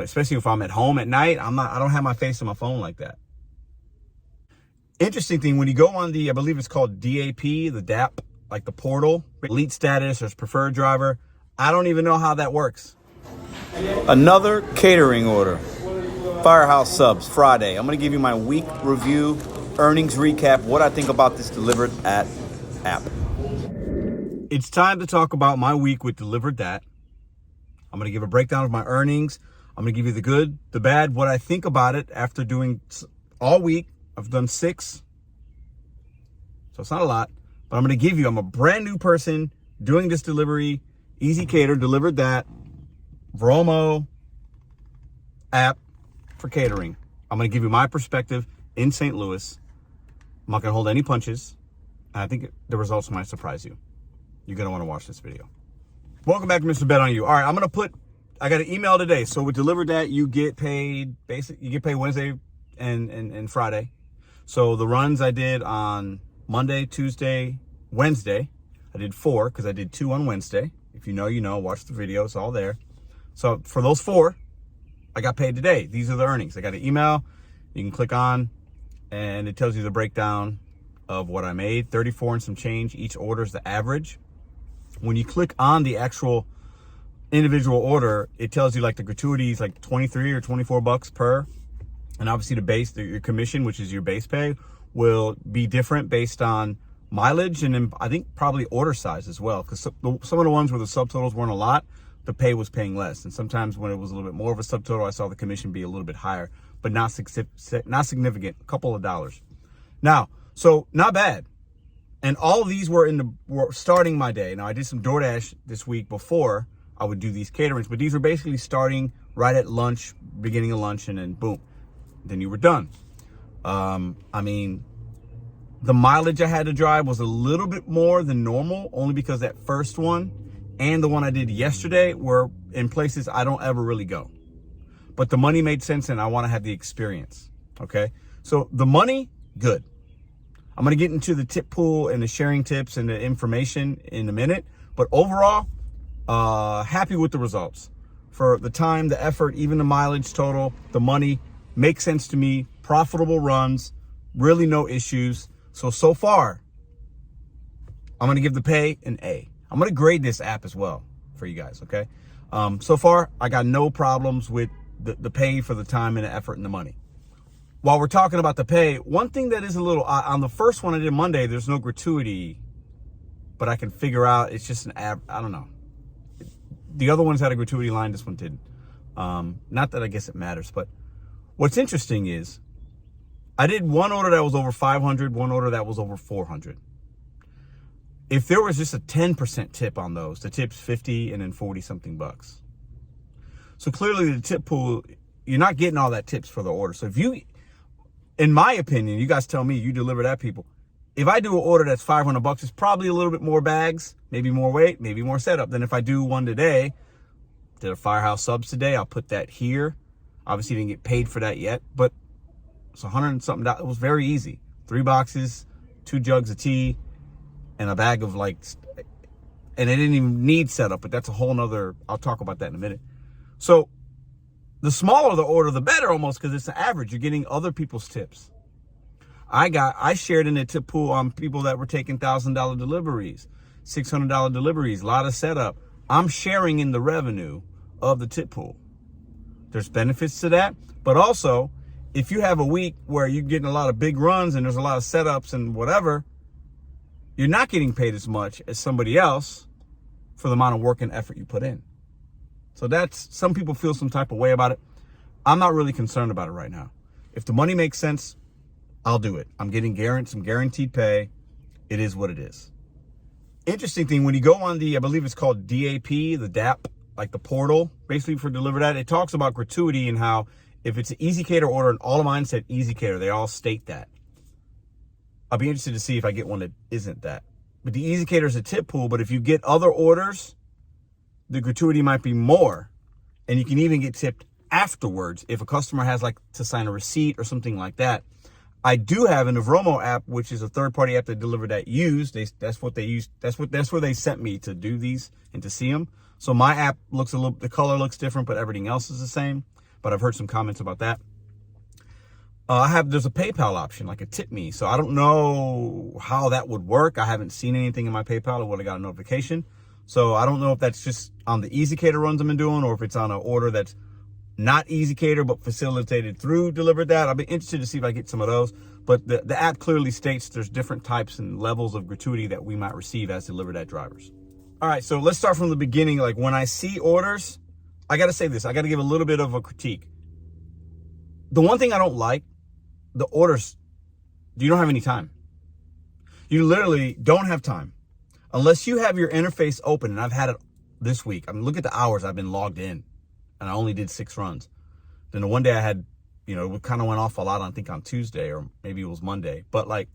especially if I'm at home at night. I don't have my face on my phone like that. Interesting thing, when you go on the, I believe it's called DAP, the DAP, like the portal, elite status or preferred driver, I don't even know how that works. Another catering order. Firehouse Subs, Friday. I'm going to give you my week review, earnings recap, what I think about this DeliverThat app. It's time to talk about my week with DeliverThat. I'm going to give a breakdown of my earnings. I'm going to give you the good, the bad, what I think about it after doing all week. I've done 6, so it's not a lot, but I'm going to give you, I'm a brand new person doing this delivery, Easy Cater, DeliverThat, Vromo app for catering. I'm going to give you my perspective in St. Louis. I'm not going to hold any punches, and I think the results might surprise you. You're going to want to watch this video. Welcome back to Mr.BetonYou. All right, I got an email today. So with DeliverThat, you get paid Wednesday and Friday. So the runs I did on Monday, Tuesday, Wednesday, I did 4 because I did 2 on Wednesday. If you know, you know, watch the video, it's all there. So for those 4, I got paid today. These are the earnings. I got an email you can click on and it tells you the breakdown of what I made. 34 and some change. Each order is the average. When you click on the actual individual order, it tells you like the gratuity is like 23 or 24 bucks per. And obviously the base, your commission, which is your base pay, will be different based on mileage and then I think probably order size as well. Because some of the ones where the subtotals weren't a lot, the pay was paying less. And sometimes when it was a little bit more of a subtotal, I saw the commission be a little bit higher, but not significant, a couple of dollars. Now, so not bad. And all of these were starting my day. Now I did some DoorDash this week before I would do these caterings, but these were basically starting right at lunch, beginning of lunch, and then boom. Then you were done. I mean, the mileage I had to drive was a little bit more than normal, only because that first one and the one I did yesterday were in places I don't ever really go. But the money made sense and I want to have the experience, okay? So the money, good. I'm going to get into the tip pool and the sharing tips and the information in a minute. But overall, happy with the results. For the time, the effort, even the mileage total, the money, makes sense to me. Profitable runs, really no issues. So far, I'm going to give the pay an A. I'm going to grade this app as well for you guys, okay? So far, I got no problems with the pay for the time and the effort and the money. While we're talking about the pay, one thing that is a little, on the first one I did Monday, there's no gratuity, but I can figure out it's just an app. I don't know. The other ones had a gratuity line, this one didn't. Not that I guess it matters, but what's interesting is I did one order that was over 500, one order that was over 400. If there was just a 10% tip on those, the tip's 50 and then 40 something bucks. So clearly the tip pool, you're not getting all that tips for the order. So if you, in my opinion, you guys tell me, you DeliverThat people, if I do an order that's 500 bucks, it's probably a little bit more bags, maybe more weight, maybe more setup than if I do one today. Did a Firehouse Subs today, I'll put that here. Obviously didn't get paid for that yet, but it's $100 and something. It was very easy. 3 boxes, 2 jugs of tea, and a bag of like, and they didn't even need setup, but that's a whole nother, I'll talk about that in a minute. So the smaller the order, the better almost, because it's an average. You're getting other people's tips. I shared in the tip pool on people that were taking $1,000 deliveries, $600 deliveries, a lot of setup. I'm sharing in the revenue of the tip pool. There's benefits to that, but also if you have a week where you're getting a lot of big runs and there's a lot of setups and whatever, you're not getting paid as much as somebody else for the amount of work and effort you put in. So that's, some people feel some type of way about it. I'm not really concerned about it right now. If the money makes sense, I'll do it. I'm getting some guaranteed pay. It is what it is. Interesting thing, when you go on the, I believe it's called DAP, the DAP, like the portal, basically for DeliverThat, it talks about gratuity and how if it's an Easy Cater order, and all of mine said Easy Cater, they all state that. I'll be interested to see if I get one that isn't that. But the Easy Cater is a tip pool, but if you get other orders, the gratuity might be more. And you can even get tipped afterwards if a customer has like to sign a receipt or something like that. I do have in the Vromo app, which is a third-party app that DeliverThat use. That's what they use. That's where they sent me to do these and to see them. So my app looks the color looks different, but everything else is the same. but I've heard some comments about that. There's a PayPal option, like a tip me. So I don't know how that would work. I haven't seen anything in my PayPal. I would have got a notification. So I don't know if that's just on the Easy Cater runs I've been doing, or if it's on an order that's not Easy Cater, but facilitated through DeliverThat. I'll be interested to see if I get some of those. But the app clearly states there's different types and levels of gratuity that we might receive as DeliverThat drivers. All right, so let's start from the beginning. Like when I see orders, I got to say this. I got to give a little bit of a critique. The one thing I don't like, the orders, you don't have any time. You literally don't have time. Unless you have your interface open, and I've had it this week. I mean, look at the hours I've been logged in, and I only did 6 runs. Then the one day I had, it kind of went off a lot, I think on Tuesday, or maybe it was Monday. But like,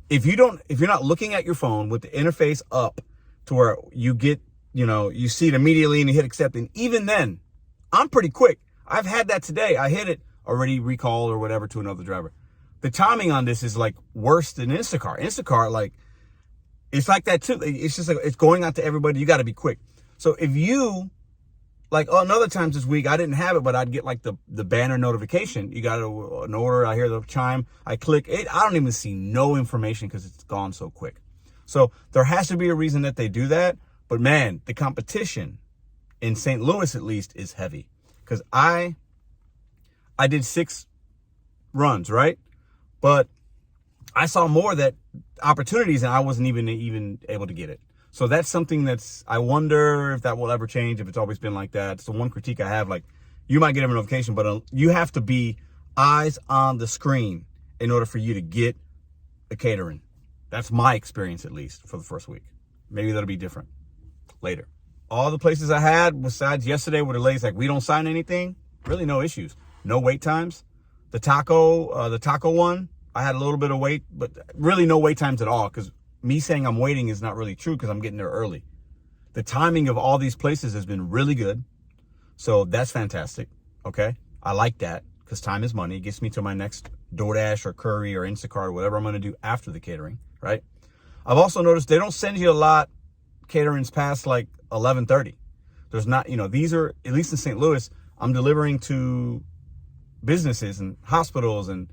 if you're not looking at your phone with the interface up to where you get, you see it immediately and you hit accept, and even then, I'm pretty quick. I've had that today. I hit it, already recall or whatever to another driver. The timing on this is like worse than Instacart. Instacart, like, it's like that too. It's just like, it's going out to everybody. You got to be quick. So if you, like another times this week, I didn't have it, but I'd get like the banner notification. You got an order. I hear the chime. I click it. I don't even see no information because it's gone so quick. So there has to be a reason that they do that. But man, the competition in St. Louis, at least, is heavy. Because I did 6 runs, right? But I saw more that opportunities and I wasn't even able to get it. So that's something I wonder if that will ever change, if it's always been like that. It's the one critique I have. Like, you might get a notification, but you have to be eyes on the screen in order for you to get a catering. That's my experience, at least, for the first week. Maybe that'll be different later. All the places I had, besides yesterday where the lady's like, we don't sign anything, really no issues. No wait times. The taco one, I had a little bit of wait, but really no wait times at all, because me saying I'm waiting is not really true because I'm getting there early. The timing of all these places has been really good. So that's fantastic. Okay. I like that because time is money. It gets me to my next DoorDash or Curry or Instacart or whatever I'm going to do after the catering. Right. I've also noticed they don't send you a lot caterings past like 11:30. There's not, these are, at least in St. Louis, I'm delivering to businesses and hospitals, and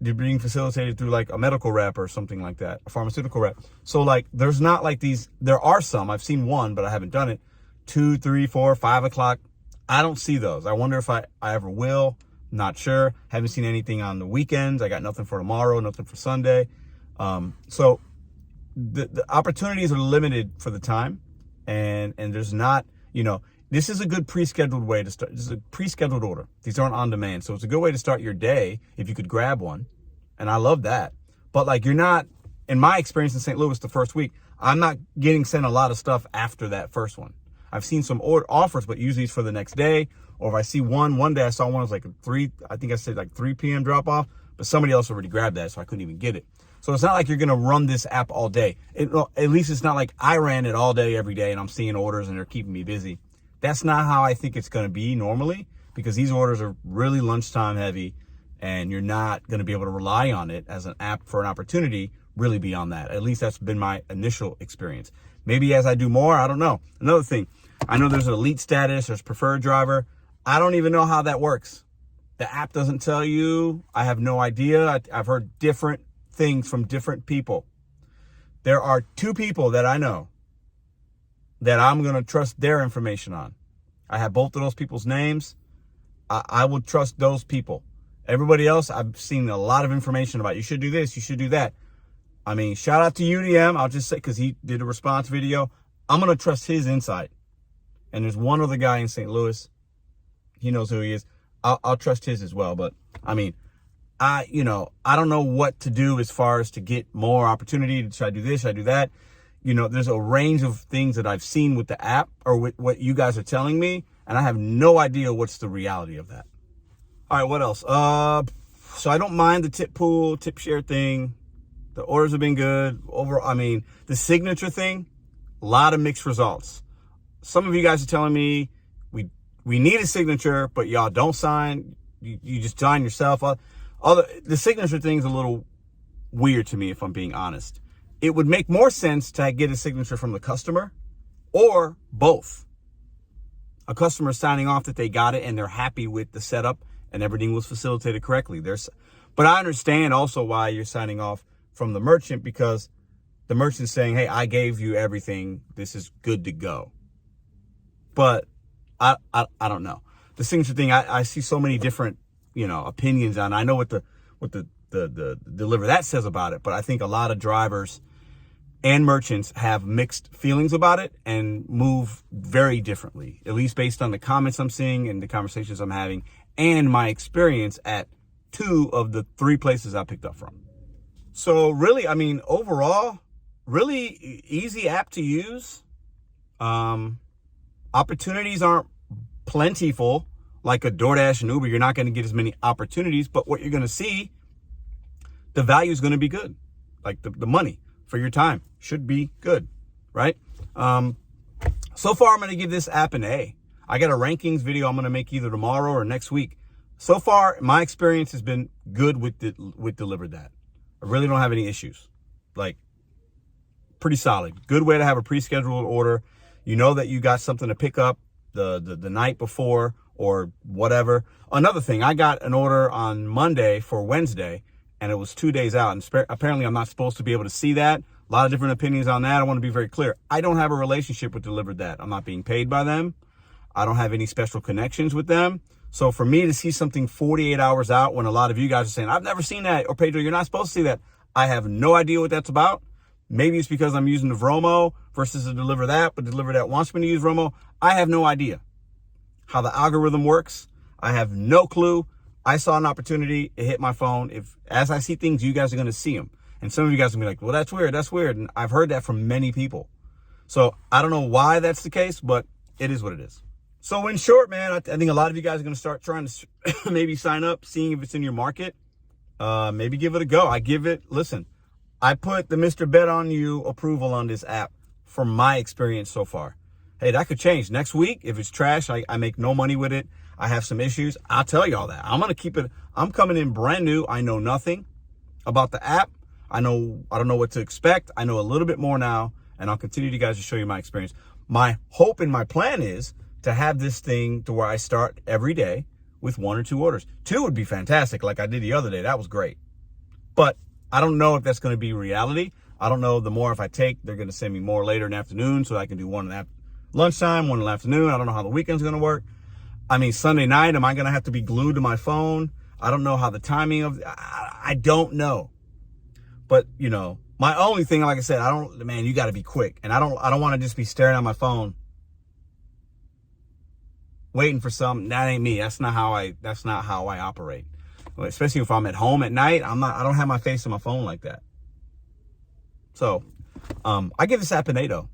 they're being facilitated through like a medical rep or something like that, a pharmaceutical rep. So like, there's not like these, there are some, I've seen one, but I haven't done it, 2, 3, 4, 5 o'clock. I don't see those. I wonder if I ever will. Not sure. Haven't seen anything on the weekends. I got nothing for tomorrow, nothing for Sunday. So the opportunities are limited for the time, and there's not, this is a good pre-scheduled way to start. This is a pre-scheduled order. These aren't on demand. So it's a good way to start your day if you could grab one. And I love that. But like, you're not, in my experience in St. Louis the first week, I'm not getting sent a lot of stuff after that first one. I've seen some offers, but usually it's for the next day. Or if I see one day I saw one was like I think I said like 3 p.m. drop off, but somebody else already grabbed that, so I couldn't even get it. So it's not like you're going to run this app all day. At least it's not like I ran it all day, every day, and I'm seeing orders and they're keeping me busy. That's not how I think it's going to be normally, because these orders are really lunchtime heavy, and you're not going to be able to rely on it as an app for an opportunity really beyond that. At least that's been my initial experience. Maybe as I do more, I don't know. Another thing, I know there's an elite status, there's preferred driver. I don't even know how that works. The app doesn't tell you. I have no idea. I've heard different things from different people. There are 2 people that I know that I'm going to trust their information on. I have both of those people's names. I would trust those people. Everybody else, I've seen a lot of information about. You should do this, you should do that. I mean, shout out to UDM. I'll just say, because he did a response video. I'm going to trust his insight. And there's one other guy in St. Louis. He knows who he is. I'll trust his as well. But I mean, I don't know what to do as far as to get more opportunity. Should I do this? Should I do that? There's a range of things that I've seen with the app or with what you guys are telling me, and I have no idea what's the reality of that. All right, what else? So I don't mind the tip pool, tip share thing. The orders have been good. Overall, I mean, the signature thing, a lot of mixed results. Some of you guys are telling me we need a signature, but y'all don't sign. You just sign yourself. The signature thing's a little weird to me, if I'm being honest. It would make more sense to get a signature from the customer or both. a customer signing off that they got it and they're happy with the setup and everything was facilitated correctly. But I understand also why you're signing off from the merchant, because the merchant's saying, hey, I gave you everything. This is good to go. But I don't know. The signature thing, I see so many different, opinions on. I know what the DeliverThat says about it, but I think a lot of drivers and merchants have mixed feelings about it and move very differently, at least based on the comments I'm seeing and the conversations I'm having and my experience at 2 of the 3 places I picked up from. So really, I mean, overall, really easy app to use. Opportunities aren't plentiful like a DoorDash and Uber. You're not going to get as many opportunities, but what you're going to see, the value is going to be good. Like the money for your time should be good, right? So far, I'm going to give this app an A. I got a rankings video I'm going to make either tomorrow or next week. So far, my experience has been good with DeliverThat. I really don't have any issues. Like, pretty solid. Good way to have a pre-scheduled order. You know that you got something to pick up the night before or whatever. Another thing, I got an order on Monday for Wednesday, and it was 2 days out. And apparently, I'm not supposed to be able to see that. A lot of different opinions on that. I want to be very clear. I don't have a relationship with DeliverThat. I'm not being paid by them. I don't have any special connections with them. So for me to see something 48 hours out when a lot of you guys are saying, I've never seen that, or Pedro, you're not supposed to see that, I have no idea what that's about. Maybe it's because I'm using the Vromo versus the DeliverThat, but DeliverThat wants me to use Vromo. I have no idea how the algorithm works. I have no clue. I saw an opportunity. It hit my phone. As I see things, you guys are going to see them. And some of you guys will be like, well, that's weird. That's weird. And I've heard that from many people. So I don't know why that's the case, but it is what it is. So in short, man, I think a lot of you guys are going to start trying to maybe sign up, seeing if it's in your market. Maybe give it a go. Listen, I put the Mr.BetonYou approval on this app from my experience so far. Hey, that could change. Next week, if it's trash, I make no money with it, I have some issues, I'll tell you all that. I'm going to keep it. I'm coming in brand new. I know nothing about the app. I don't know what to expect. I know a little bit more now, and I'll continue to guys to show you my experience. My hope and my plan is to have this thing to where I start every day with 1 or 2 orders. 2 would be fantastic, like I did the other day. That was great. But I don't know if that's going to be reality. I don't know. The more if I take, they're going to send me more later in the afternoon so I can do 1 in lunchtime, 1 in the afternoon. I don't know how the weekend's going to work. I mean, Sunday night, am I going to have to be glued to my phone? I don't know how the timing of, I don't know. But, my only thing, like I said, you got to be quick. And I don't want to just be staring at my phone waiting for something. That ain't me. That's not how I operate. Especially if I'm at home at night, I don't have my face on my phone like that. So, I give this app an A though.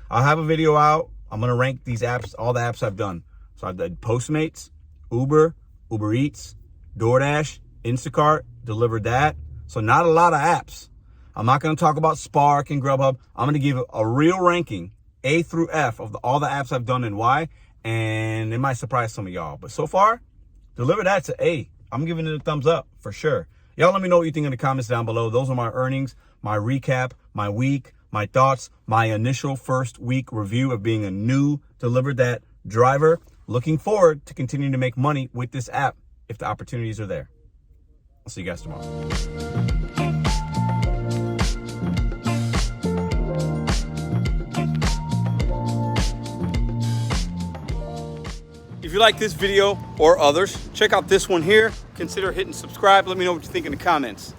I'll have a video out. I'm going to rank these apps, all the apps I've done. So I've done Postmates, Uber, Uber Eats, DoorDash, Instacart, DeliverThat. So not a lot of apps. I'm not going to talk about Spark and Grubhub. I'm going to give a real ranking, A through F, of all the apps I've done and why. And it might surprise some of y'all. But so far, DeliverThat's an A. I'm giving it a thumbs up for sure. Y'all let me know what you think in the comments down below. Those are my earnings, my recap, my week, my thoughts, my initial first week review of being a new DeliverThat driver. Looking forward to continuing to make money with this app if the opportunities are there. I'll see you guys tomorrow. If you like this video or others, check out this one here. Consider hitting subscribe. Let me know what you think in the comments.